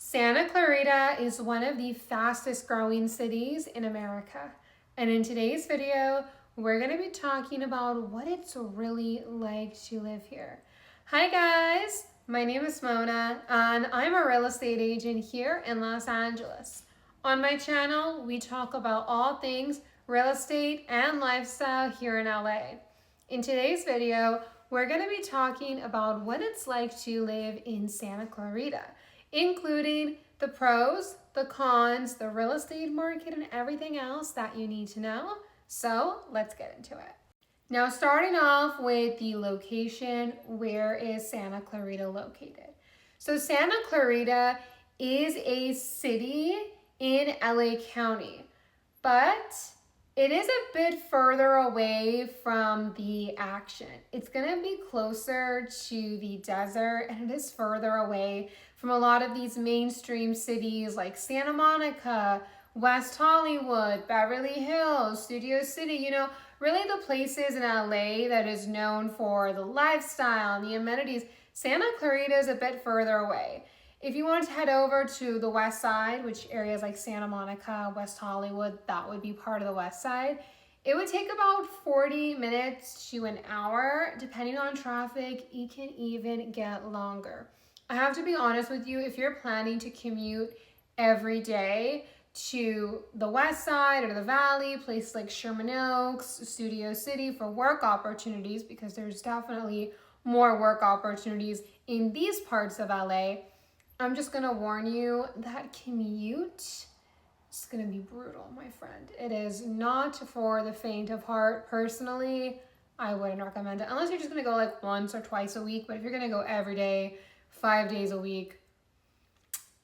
Santa Clarita is one of the fastest growing cities in America. And in today's video, we're going to be talking about what it's really like to live here. Hi guys, my name is Mona and I'm a real estate agent here in Los Angeles. On my channel, we talk about all things real estate and lifestyle here in LA. In today's video, we're going to be talking about what it's like to live in Santa Clarita, including the pros, the cons, the real estate market, and everything else that you need to know. So let's get into it. Now, starting off with the location, where is Santa Clarita located? So Santa Clarita is a city in LA County, but it is a bit further away from the action. It's gonna be closer to the desert, and it is further away from a lot of these mainstream cities like Santa Monica, West Hollywood, Beverly Hills, Studio City, really the places in LA that is known for the lifestyle and the amenities. Santa Clarita is a bit further away. If you want to head over to the west side, which areas like Santa Monica, West Hollywood, that would be part of the west side, it would take about 40 minutes to an hour. Depending on traffic, it can even get longer. I have to be honest with you, if you're planning to commute every day to the west side or the valley, places like Sherman Oaks, Studio City for work opportunities, because there's definitely more work opportunities in these parts of LA, I'm just gonna warn you that commute is gonna be brutal, my friend. It is not for the faint of heart. Personally, I wouldn't recommend it unless you're just gonna go like once or twice a week. But if you're gonna go every day, 5 days a week,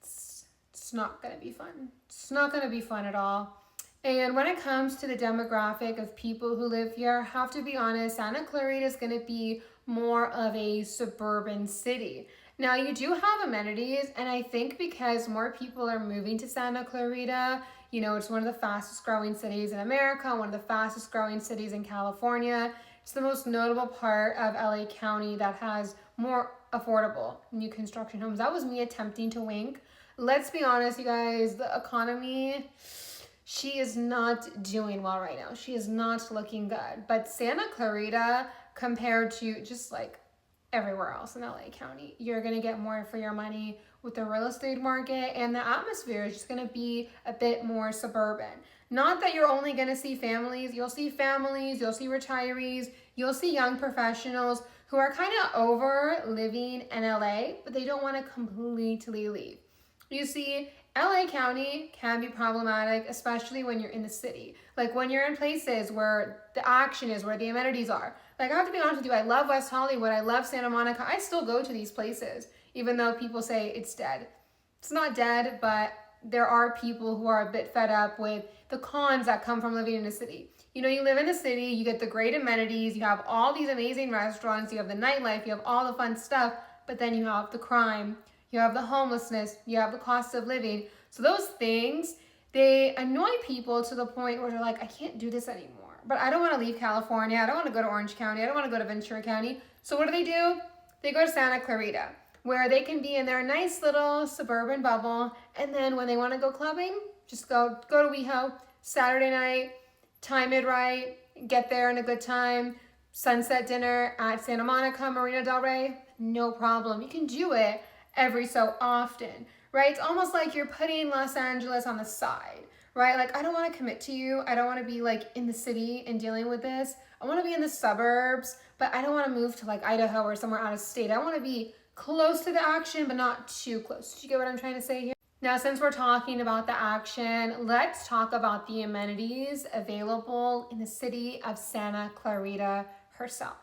it's not gonna be fun. It's not gonna be fun at all. And when it comes to the demographic of people who live here, I have to be honest, Santa Clarita is gonna be more of a suburban city. Now, you do have amenities, and I think because more people are moving to Santa Clarita, it's one of the fastest growing cities in America, one of the fastest growing cities in California. It's the most notable part of LA County that has more affordable new construction homes. That was me attempting to wink. Let's be honest, you guys, the economy, she is not doing well right now. She is not looking good. But Santa Clarita, compared to just like everywhere else in LA County, you're gonna get more for your money with the real estate market, and the atmosphere is just gonna be a bit more suburban. Not that you're only gonna see families, you'll see retirees, you'll see young professionals who are kind of over living in LA, but they don't wanna completely leave. You see, LA County can be problematic, especially when you're in the city. Like when you're in places where the action is, where the amenities are. Like, I have to be honest with you, I love West Hollywood, I love Santa Monica. I still go to these places, even though people say it's dead. It's not dead, but there are people who are a bit fed up with the cons that come from living in a city. You live in the city, you get the great amenities, you have all these amazing restaurants, you have the nightlife, you have all the fun stuff, but then you have the crime, you have the homelessness, you have the cost of living. So those things, they annoy people to the point where they're like, I can't do this anymore. But I don't want to leave California. I don't want to go to Orange County. I don't want to go to Ventura County. So what do? They go to Santa Clarita, where they can be in their nice little suburban bubble. And then when they want to go clubbing, just go to WeHo, Saturday night, time it right, get there in a good time, sunset dinner at Santa Monica, Marina del Rey, no problem. You can do it every so often, right? It's almost like you're putting Los Angeles on the side, right? Like, I don't want to commit to you. I don't want to be like in the city and dealing with this. I want to be in the suburbs, but I don't want to move to like Idaho or somewhere out of state. I want to be close to the action, but not too close. Do you get what I'm trying to say here? Now, since we're talking about the action, let's talk about the amenities available in the city of Santa Clarita herself.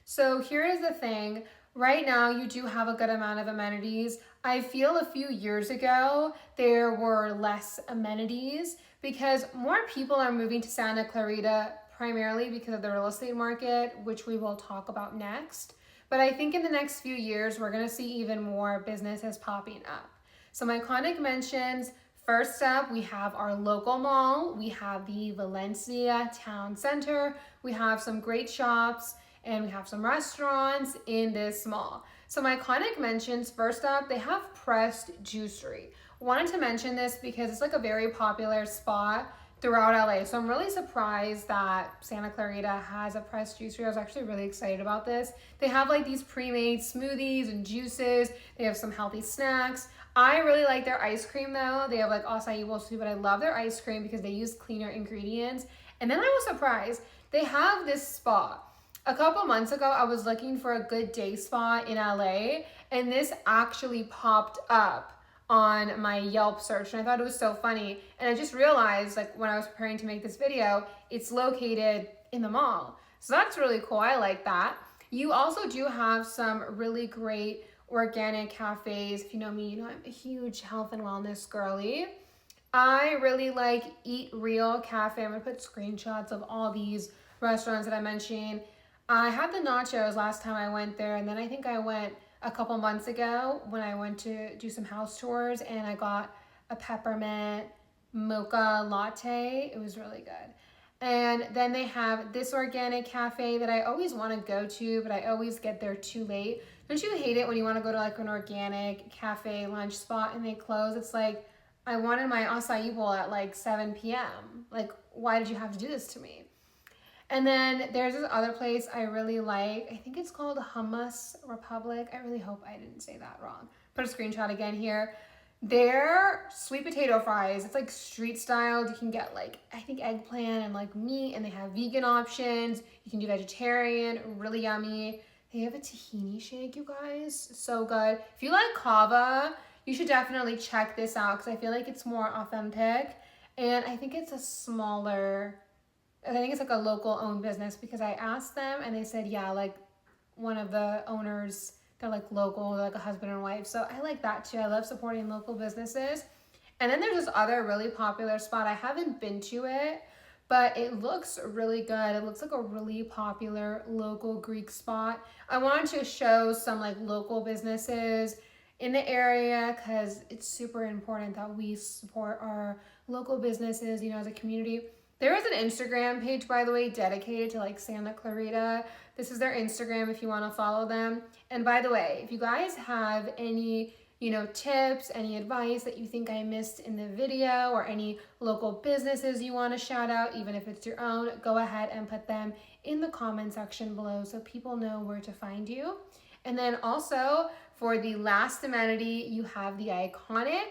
So here is the thing. Right now, you do have a good amount of amenities. I feel a few years ago, there were less amenities because more people are moving to Santa Clarita primarily because of the real estate market, which we will talk about next. But I think in the next few years, we're gonna see even more businesses popping up. Some iconic mentions. First up, we have our local mall. We have the Valencia Town Center. We have some great shops, and we have some restaurants in this mall. So my iconic mentions, first up, they have Pressed Juicery. Wanted to mention this because it's like a very popular spot throughout LA. So I'm really surprised that Santa Clarita has a Pressed Juicery. I was actually really excited about this. They have like these pre-made smoothies and juices. They have some healthy snacks. I really like their ice cream though. They have like acai bowl too, but I love their ice cream because they use cleaner ingredients. And then I was surprised. They have this spot. A couple months ago, I was looking for a good day spa in LA, and this actually popped up on my Yelp search, and I thought it was so funny. And I just realized, like, when I was preparing to make this video, it's located in the mall. So that's really cool. I like that. You also do have some really great organic cafes. If you know me, you know I'm a huge health and wellness girly. I really like Eat Real Cafe. I'm gonna put screenshots of all these restaurants that I mentioned. I had the nachos last time I went there, and then I think I went a couple months ago when I went to do some house tours, and I got a peppermint mocha latte. It was really good. And then they have this organic cafe that I always want to go to, but I always get there too late. Don't you hate it when you want to go to like an organic cafe lunch spot and they close? It's like, I wanted my acai bowl at like 7 p.m. Like, why did you have to do this to me? And then there's this other place I really like. I think it's called Hummus Republic. I really hope I didn't say that wrong. Put a screenshot again here. Their sweet potato fries, it's like street style. You can get like, I think eggplant and like meat, and they have vegan options. You can do vegetarian, really yummy. They have a tahini shake, you guys. So good. If you like kava, you should definitely check this out because I feel like it's more authentic. And I think it's a smaller, I think it's like a local owned business because I asked them and they said, yeah, like one of the owners, they're like local, they're like a husband and wife. So I like that too. I love supporting local businesses. And then there's this other really popular spot. I haven't been to it, but it looks really good. It looks like a really popular local Greek spot. I wanted to show some like local businesses in the area because it's super important that we support our local businesses, you know, as a community. There is an Instagram page, by the way, dedicated to like Santa Clarita. This is their Instagram if you want to follow them. And by the way, if you guys have any, you know, tips, any advice that you think I missed in the video, or any local businesses you want to shout out, even if it's your own, go ahead and put them in the comment section below so people know where to find you. And then also for the last amenity, you have the iconic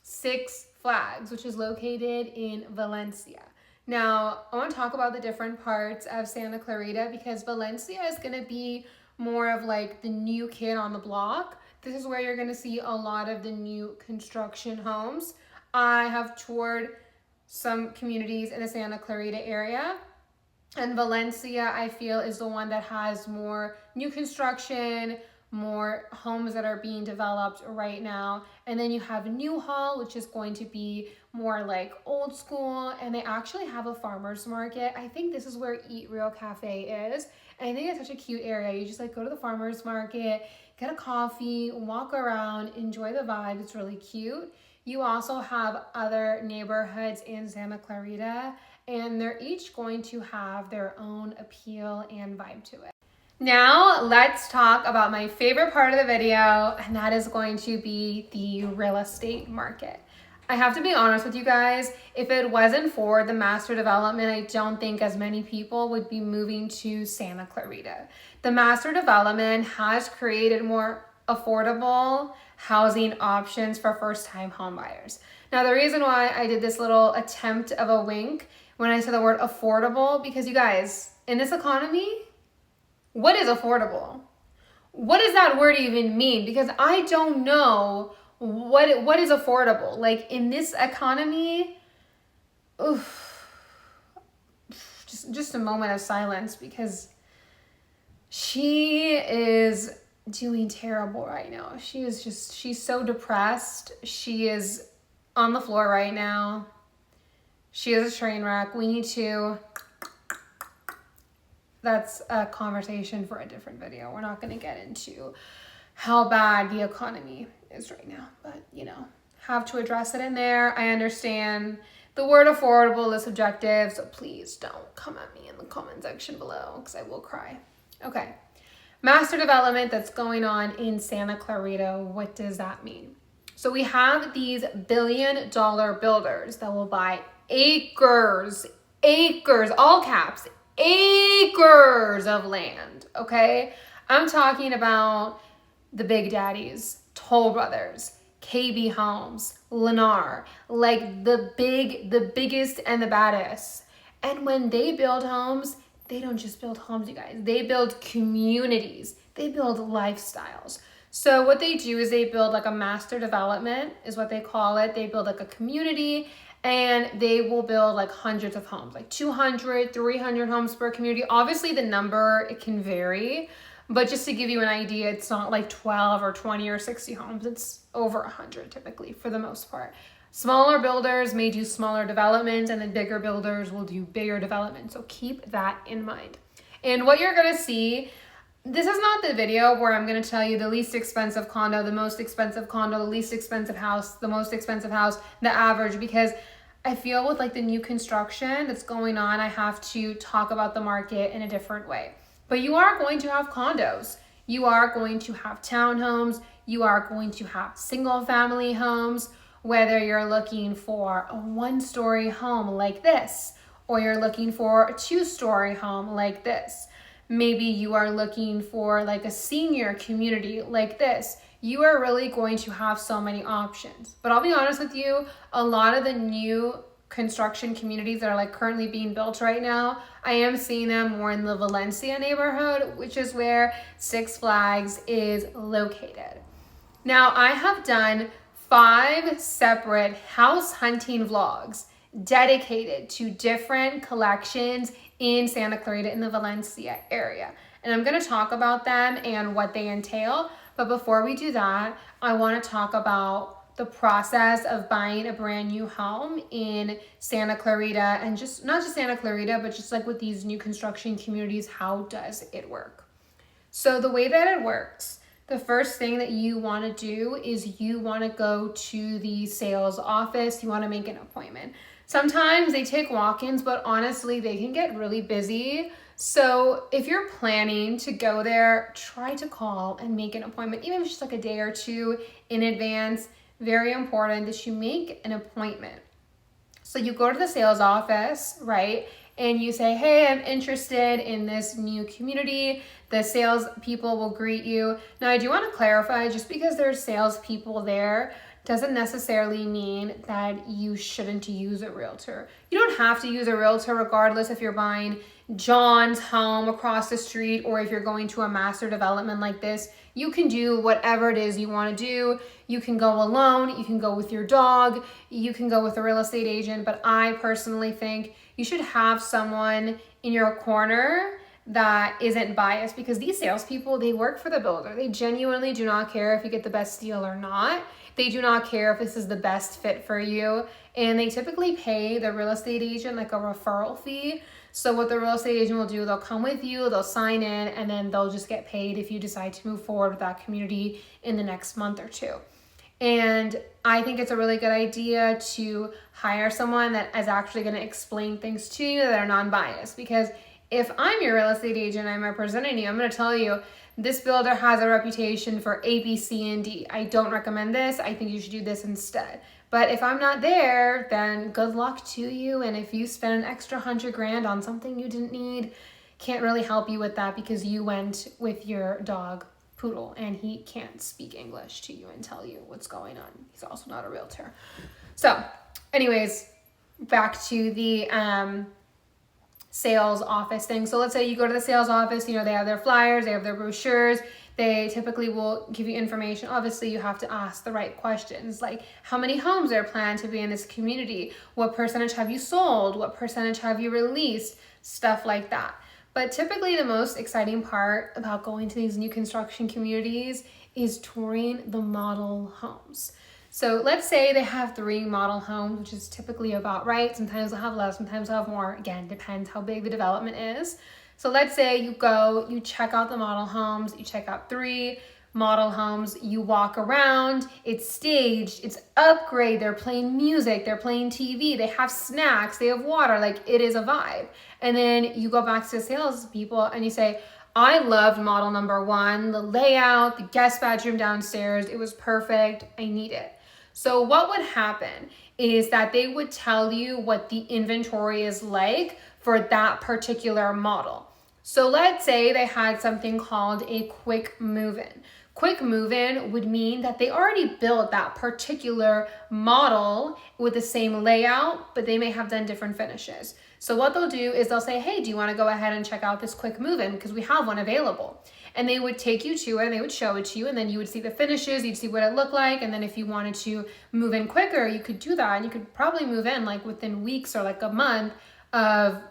Six Flags, which is located in Valencia. Now, I want to talk about the different parts of Santa Clarita because Valencia is going to be more of like the new kid on the block. This is where you're going to see a lot of the new construction homes. I have toured some communities in the Santa Clarita area, and Valencia, I feel, is the one that has more new construction, more homes that are being developed right now. And then you have Newhall, which is going to be more like old school, and they actually have a farmer's market. I think this is where Eat Real Cafe is, and I think it's such a cute area. You just like go to the farmer's market, get a coffee, walk around, enjoy the vibe. It's really cute. You also have other neighborhoods in Santa Clarita, and they're each going to have their own appeal and vibe to it. Now let's talk about my favorite part of the video, and that is going to be the real estate market. I have to be honest with you guys, if it wasn't for the master development, I don't think as many people would be moving to Santa Clarita. The master development has created more affordable housing options for first-time home buyers. Now, the reason why I did this little attempt of a wink when I said the word affordable, because you guys, in this economy, what is affordable? What does that word even mean? Because I don't know what is affordable. Like in this economy, just a moment of silence because she is doing terrible right now. She's so depressed. She is on the floor right now. She is a train wreck. We need to... That's a conversation for a different video. We're not going to get into how bad the economy is right now, but you know, have to address it in there. I understand the word affordable is subjective, so please don't come at me in the comment section below because I will cry. Okay, Master development that's going on in Santa Clarita, what does that mean? So we have these billion-dollar builders that will buy acres, all caps, acres of land, okay? I'm talking about the big daddies, Toll Brothers, KB Homes, Lennar, like the biggest and the baddest. And when they build homes, they don't just build homes, you guys. They build communities. They build lifestyles. So what they do is they build like a master development is what they call it. They build like a community and they will build like hundreds of homes, like 200, 300 homes per community. Obviously the number, it can vary, but just to give you an idea, it's not like 12 or 20 or 60 homes. It's over 100 typically for the most part. Smaller builders may do smaller developments and the bigger builders will do bigger development. So keep that in mind. And what you're gonna see, this is not the video where I'm going to tell you the least expensive condo, the most expensive condo, the least expensive house, the most expensive house, the average, because I feel with like the new construction that's going on, I have to talk about the market in a different way. But you are going to have condos. You are going to have townhomes. You are going to have single family homes, whether you're looking for a 1-story home like this, or you're looking for a 2-story home like this. Maybe you are looking for like a senior community like this. You are really going to have so many options. But I'll be honest with you, a lot of the new construction communities that are like currently being built right now, I am seeing them more in the Valencia neighborhood, which is where Six Flags is located. Now, I have done 5 separate house hunting vlogs dedicated to different collections in Santa Clarita in the Valencia area. And I'm gonna talk about them and what they entail. But before we do that, I wanna talk about the process of buying a brand new home in Santa Clarita and just not just Santa Clarita, but just like with these new construction communities, how does it work? So the way that it works, the first thing that you wanna do is you wanna go to the sales office, you wanna make an appointment. Sometimes they take walk-ins, but honestly, they can get really busy. So if you're planning to go there, try to call and make an appointment, even if it's just like a day or two in advance. Very important that you make an appointment. So you go to the sales office, right? And you say, hey, I'm interested in this new community. The sales people will greet you. Now, I do want to clarify, just because there's sales people there doesn't necessarily mean that you shouldn't use a realtor. You don't have to use a realtor regardless if you're buying John's home across the street or if you're going to a master development like this. You can do whatever it is you want to do. You can go alone, you can go with your dog, you can go with a real estate agent, but I personally think you should have someone in your corner that isn't biased, because these salespeople, they work for the builder. They genuinely do not care if you get the best deal or not. They do not care if this is the best fit for you. And they typically pay the real estate agent like a referral fee. So what the real estate agent will do, they'll come with you, they'll sign in, and then they'll just get paid if you decide to move forward with that community in the next month or two. And I think it's a really good idea to hire someone that is actually going to explain things to you that are non-biased. Because if I'm your real estate agent, I'm representing you, I'm going to tell you, this builder has a reputation for A, B, C, and D. I don't recommend this. I think you should do this instead. But if I'm not there, then good luck to you. And if you spend an extra $100,000 on something you didn't need, can't really help you with that because you went with your dog Poodle and he can't speak English to you and tell you what's going on. He's also not a realtor. So anyways, back to the sales office thing. So let's say you go to the sales office, you know, they have their flyers, they have their brochures, they typically will give you information. Obviously, you have to ask the right questions, like how many homes are planned to be in this community? What percentage have you sold? What percentage have you released? Stuff like that. But typically the most exciting part about going to these new construction communities is touring the model homes. So let's say they have 3 model homes, which is typically about right. Sometimes they'll have less, sometimes they'll have more. Again, depends how big the development is. So let's say you go, you check out the model homes, you check out 3 model homes, you walk around, it's staged, it's upgrade, they're playing music, they're playing TV, they have snacks, they have water, like it is a vibe. And then you go back to the sales people and you say, I loved model number 1, the layout, the guest bedroom downstairs, it was perfect, I need it. So what would happen is that they would tell you what the inventory is like for that particular model. So let's say they had something called a quick move-in. Quick move-in would mean that they already built that particular model with the same layout, but they may have done different finishes. So what they'll do is they'll say, hey, do you want to go ahead and check out this quick move-in because we have one available. And they would take you to it and they would show it to you, and then you would see the finishes, you'd see what it looked like, and then if you wanted to move in quicker, you could do that, and you could probably move in like within weeks or like a month of,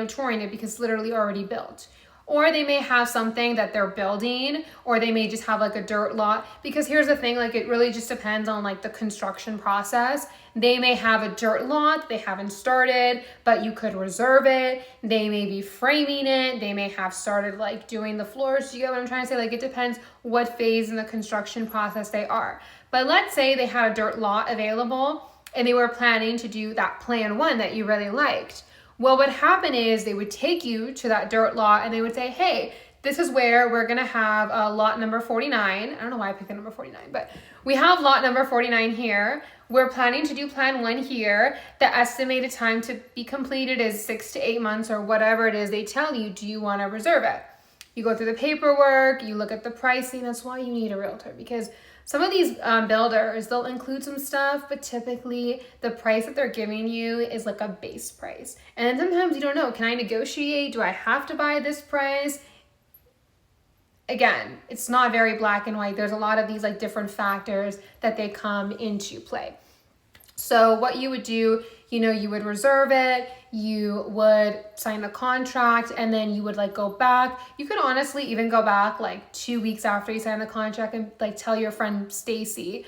touring it because it's literally already built. Or they may have something that they're building, or they may just have like a dirt lot, because here's the thing, like it really just depends on like the construction process. They may have a dirt lot they haven't started, but you could reserve it. They may be framing it. They may have started like doing the floors. Do you get what I'm trying to say? Like it depends what phase in the construction process they are. But let's say they had a dirt lot available and they were planning to do that plan 1 that you really liked. Well, what would happen is they would take you to that dirt lot and they would say, hey, this is where we're going to have lot number 49. I don't know why I picked the number 49, but we have lot number 49 here. We're planning to do plan 1 here. The estimated time to be completed is 6 to 8 months or whatever it is they tell you. Do you want to reserve it? You go through the paperwork, you look at the pricing. That's why you need a realtor, because some of these builders, they'll include some stuff, but typically the price that they're giving you is like a base price. And then sometimes you don't know, can I negotiate? Do I have to buy this price? Again, it's not very black and white. There's a lot of these like different factors that they come into play. So what you would do, you would reserve it, you would sign the contract, and then you would like go back. You could honestly even go back like 2 weeks after you sign the contract and like tell your friend Stacy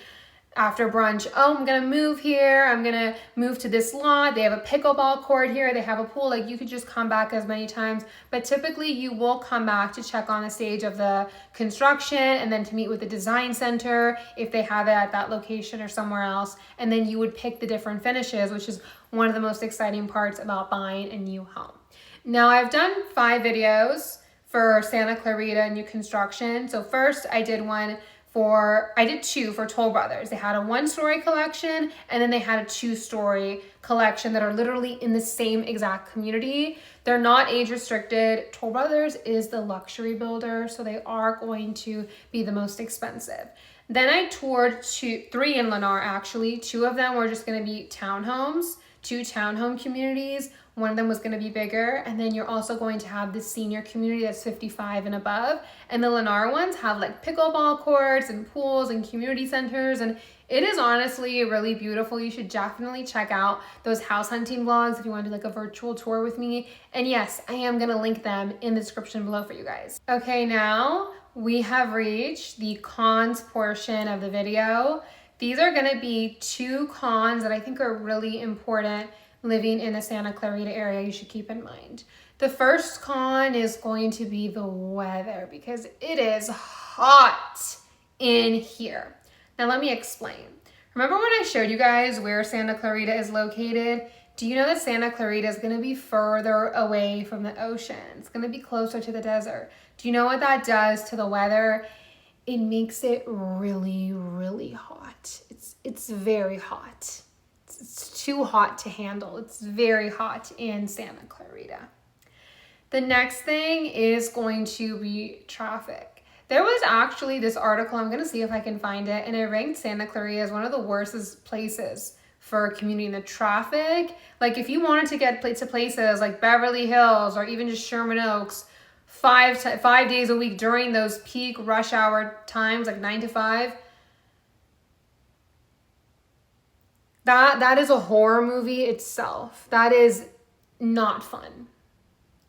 after brunch, oh, I'm gonna move here, I'm gonna move to this lot, they have a pickleball court here, they have a pool. Like you could just come back as many times, but typically you will come back to check on the stage of the construction and then to meet with the design center if they have it at that location or somewhere else, and then you would pick the different finishes, which is one of the most exciting parts about buying a new home. Now I've done 5 videos for Santa Clarita new construction. So first I did 2 for Toll Brothers. They had a 1-story collection, and then they had a 2-story collection that are literally in the same exact community. They're not age restricted. Toll Brothers is the luxury builder, so they are going to be the most expensive. Then I toured 3 in Lennar actually. 2 of them were just gonna be townhomes, 2 townhome communities. One of them was going to be bigger, and then you're also going to have the senior community that's 55 and above. And the Lennar ones have like pickleball courts and pools and community centers, and it is honestly really beautiful. You should definitely check out those house hunting vlogs if you want to do like a virtual tour with me. And yes, I am going to link them in the description below for you guys. Okay, now we have reached the cons portion of the video. These are going to be 2 cons that I think are really important living in the Santa Clarita area you should keep in mind. The first con is going to be the weather, because it is hot in here. Now let me explain. Remember when I showed you guys where Santa Clarita is located? Do you know that Santa Clarita is going to be further away from the ocean? It's going to be closer to the desert. Do you know what that does to the weather? It makes it really, really hot. It's very hot. It's too hot to handle. It's very hot in Santa Clarita. The next thing is going to be traffic. There was actually this article, I'm going to see if I can find it, and it ranked Santa Clarita as one of the worst places for commuting. The traffic, like if you wanted to get to places like Beverly Hills or even just Sherman Oaks 5 days a week during those peak rush hour times, like 9 to 5, that is a horror movie itself. That is not fun.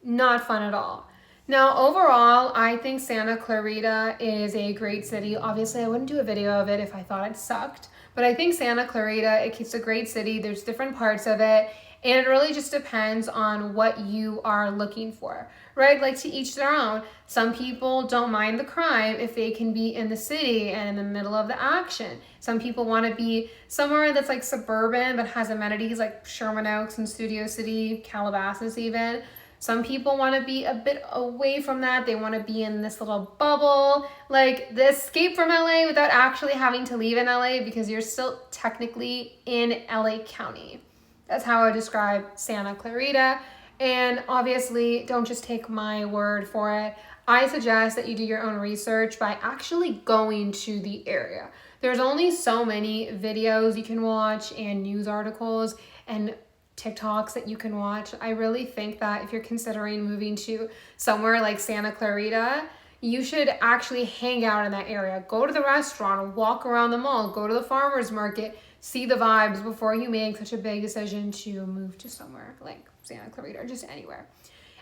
Not fun at all. Now, overall, I think Santa Clarita is a great city. Obviously, I wouldn't do a video of it if I thought it sucked, but I think Santa Clarita, it's a great city. There's different parts of it, and it really just depends on what you are looking for, right? Like to each their own. Some people don't mind the crime if they can be in the city and in the middle of the action. Some people want to be somewhere that's like suburban but has amenities like Sherman Oaks and Studio City, Calabasas even. Some people want to be a bit away from that. They want to be in this little bubble, like the escape from LA without actually having to leave in LA because you're still technically in LA County. That's how I describe Santa Clarita. And obviously, don't just take my word for it. I suggest that you do your own research by actually going to the area. There's only so many videos you can watch and news articles and TikToks that you can watch. I really think that if you're considering moving to somewhere like Santa Clarita, you should actually hang out in that area. Go to the restaurant, walk around the mall, go to the farmer's market, see the vibes before you make such a big decision to move to somewhere like Santa Clarita or just anywhere.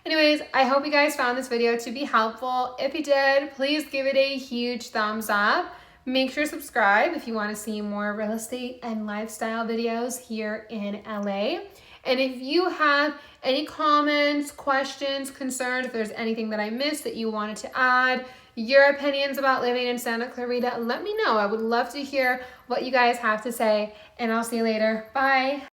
Anyways, I hope you guys found this video to be helpful. If you did, please give it a huge thumbs up. Make sure to subscribe if you want to see more real estate and lifestyle videos here in LA. And if you have any comments, questions, concerns, if there's anything that I missed that you wanted to add, your opinions about living in Santa Clarita, let me know. I would love to hear what you guys have to say, and I'll see you later. Bye.